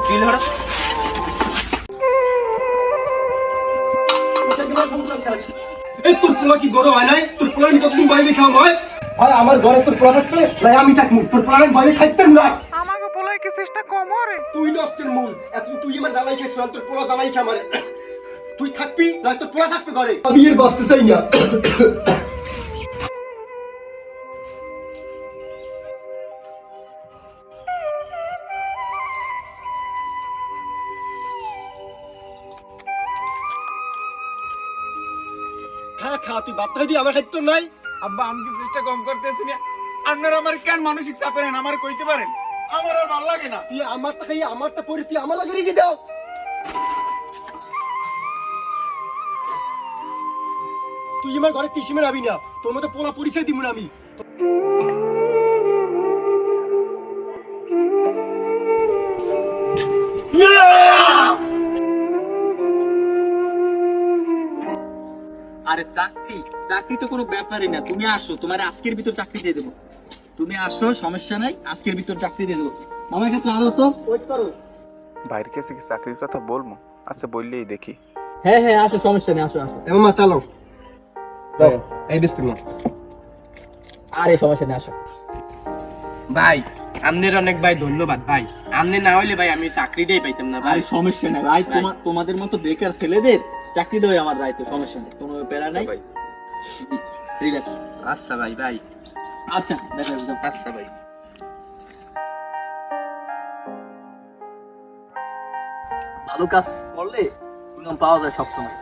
কি হলো? এই তোর পোলা কি গরম হয় নাই? তোর পোলা নি কতদিন বাইরে খাওয়া হয়? আর আমার ঘরে তোর পোলা থাকলে নাই আমি থাকবো, তোর পোলা বাইরে খাইতেন না। আমাকে পোলাই কি চেষ্টা কম রে? তুই নষ্টের মূল, এত তুই আমার জ্বালাই খেয়েছিস, তোর পোলা জ্বালাই খা আমারে। তুই থাকবি না তোর পোলা থাকবে ঘরে। আমি এর বাঁচতে চাই না। খা খা, তুই ভাত খাই দিই, আমার খাইতে তোর নাই। আব্বা আমি কি চেষ্টা কম করতেছি না? আপনারা আমার কেন মানসিক চাপে নেন? আমার কইতে পারেন আমার আর ভালো লাগে না। তুই আমারটা খাই, আমারটা পরে তুই আমার লাগে রেখে দাও। তুই আমার ঘরে টিসিমে নাবি না, তোর মতো পোলা পরিচয় দিব না আমি। আরে চাকরি চাকরি তো কোনো ব্যাপারই না। তুমি আসো, তোমার আজকের ভিতর চাকরি দিয়ে দেবো। তুমি আসো, সমস্যা নাই, আজকের ভিতর চাকরি দিয়ে দেবো। মামা এখানে আরো তো ওয়েট করো। বাইরের কাছে কি চাকরির কথা বলবো? আচ্ছা বললেই দেখি। হ্যাঁ হ্যাঁ, আসো, সমস্যা নেই, আসো আসো। এ মামা চালাও। দাও এই বিস্কুট না। আরে সমস্যা নেই, আসো। ভাই আমনের অনেক ভাই ধন্যবাদ ভাই। আমনে না হইলে ভাই আমি চাকরিটাই পাইতাম না ভাই। আরে সমস্যা নেই ভাই, তোমাদের মতো বেকার ছেলেদের চাকরি দেওয়া আমার দায়িত্ব, সমস্যা নেই, কোনো প্যারা নাই, ভাই রিল্যাক্স। আচ্ছা ভাই ভাই আচ্ছা দেখা যাবে। আচ্ছা ভাই। ভালো কাজ করলে সুনাম পাওয়া যায় সবসময়।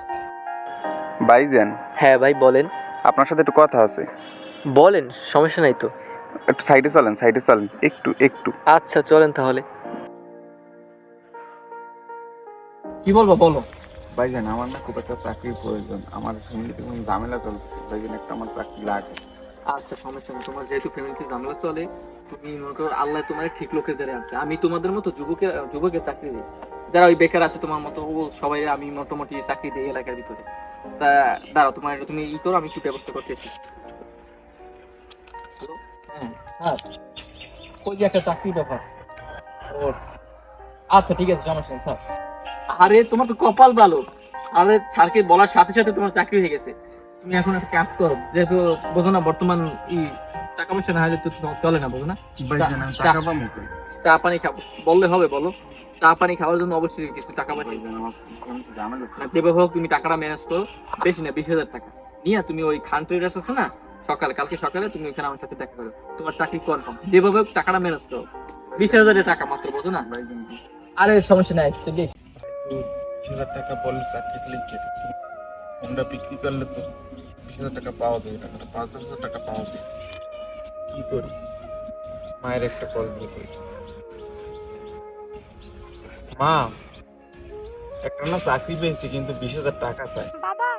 ভাইজান, হ্যাঁ ভাই বলেন। আপনার সাথে একটু কথা আছে। বলেন, সমস্যা নাই তো। একটু সাইডে চলেন, সাইডে চলেন, একটু একটু। আচ্ছা চলেন তাহলে। কি বলবো বলো। ভাইজান আমার না খুব একটা চাকরির প্রয়োজন, আমার ফ্যামিলিতে কোনো ঝামেলা চলতেছে, ভাইজান একটা আমার চাকরি লাগে। আচ্ছা সমস্যা নেই, তোমার যেহেতু ফ্যামিলিতে ঝামেলা চলে, তুমি মনে করো আল্লাহ তোমার ঠিক লোকের দ্বারা আছে। আমি তোমাদের মতো যুবকের চাকরি দিই, যারা ওই বেকার আছে তোমার মতো, ও সবাই আমি মোটামুটি চাকরি দিই এলাকার ভিতরে। তা দাঁড়াও, তোমার তুমি ই করো, আমি একটু ব্যবস্থা করতেছি। হ্যাঁ হ্যাঁ, ওই যে একটা চাকরি ব্যাপার ওর। আচ্ছা ঠিক আছে, সমস্যা নেই স্যার। আরে তোমার তো কপাল ভালো, স্যারকে বলার সাথে সাথে তোমার চাকরি হয়ে গেছে। তুমি এখন একটা কাজ করো, যেহেতু বোঝো না বর্তমান টাকা পয়সা না হলে তো চলে না, বোঝো না। চা পানি খাবো বললে হবে, বলো। চা পানি খাওয়ার জন্য অবশ্যই কিছু টাকা পয়সা, যেভাবে হোক তুমি টাকাটা ম্যানেজ করো। বেশি না, 20,000 টাকা নিয়ে তুমি ওই খান ট্রেডার্স আছে না, কালকে সকালে তুমি ওইখানে আমার সাথে দেখা করো, তোমার চাকরি কনফার্ম। যেভাবে হোক টাকাটা ম্যানেজ করো, 20,000 টাকা মাত্র, বোঝো না। আরে সমস্যা নাই, চলি। 20,000 টাকা বললে চাকরি লিখে হোন্ডা বিক্রি করলে তো 20,000 টাকা পাওয়া যাবে, টাকাটা 5,000 টাকা পাওয়া যাবে। কি করি? মায়ের একটা কল দিয়ে করি। মা, একটা না চাকরি পেয়েছি কিন্তু 20,000 টাকা চাই। বাবা,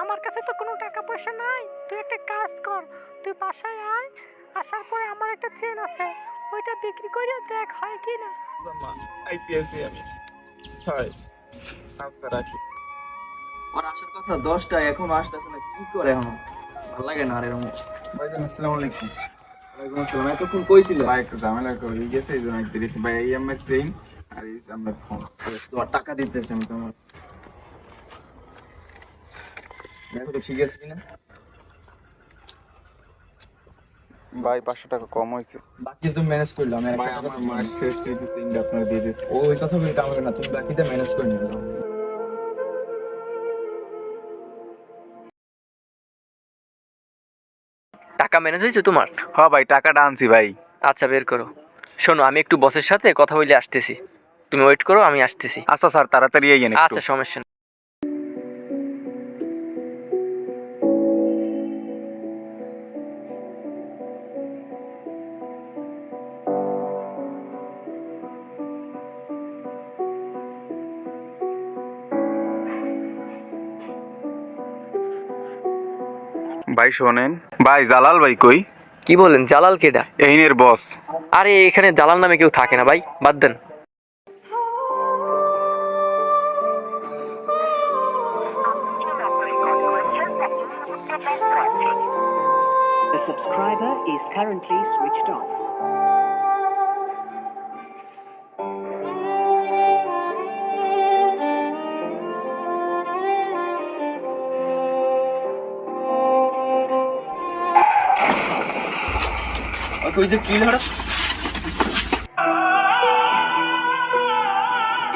আমার কাছে তো কোনো টাকা পয়সা নাই। তুই একটা কাজ কর, তুই বাসায় আয়। আসার পরে আমার একটা চেন আছে, ওইটা বিক্রি করে দেখ হয় কি না। আচ্ছা মা, আইতে আছি আমি। হয়, আচ্ছা রাখি। আর আসার কথা 10টা, এখনো আসতেছে না, কি করে এখন? ভালো লাগে না আর এরকম। ভাইজান আসসালামু আলাইকুম। ওয়ালাইকুম আসসালাম। এতক্ষণ কইছিল? ভাই একটু ঝামেলা করে গেছে, এই জন্য দিয়েছি ভাই। এই আমার চেইন আর এই আমার ফোন। তোমার টাকা দিতেছি আমি তোমার, দেখো তো ঠিক আছে কিনা। ভাই 500 টাকা কম হয়েছে। বাকি তুমি ম্যানেজ করলাম। ভাই আমার মার শেষ চেইনটা আপনারা দিয়ে দিয়েছি। ওই কথা বলতে হবে না, তুমি বাকিটা ম্যানেজ করে নিবে। টাকা ম্যানেজ হয়েছে তোমার? হ্যাঁ ভাই, টাকাটা আনছি ভাই। আচ্ছা বের করো। শোনো, আমি একটু বসের সাথে কথা বলে আসতেছি, তুমি ওয়েট করো, আমি আসতেছি। আচ্ছা স্যার, তাড়াতাড়ি আইয়েন একটু। আচ্ছা সমস্যা নেই। ভাই শোনেন, ভাই জালাল ভাই কই? কি বলেন? জালাল কেডা? এইনের বস। আরে এখানে জালাল নামে কেউ থাকে না ভাই, বাদ দেন। The subscriber is currently switched off. কই যে কি হঠাৎ?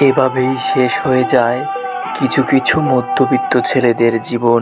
এভাবেই শেষ হয়ে যায় কিছু কিছু মধ্যবিত্ত ছেলেদের জীবন।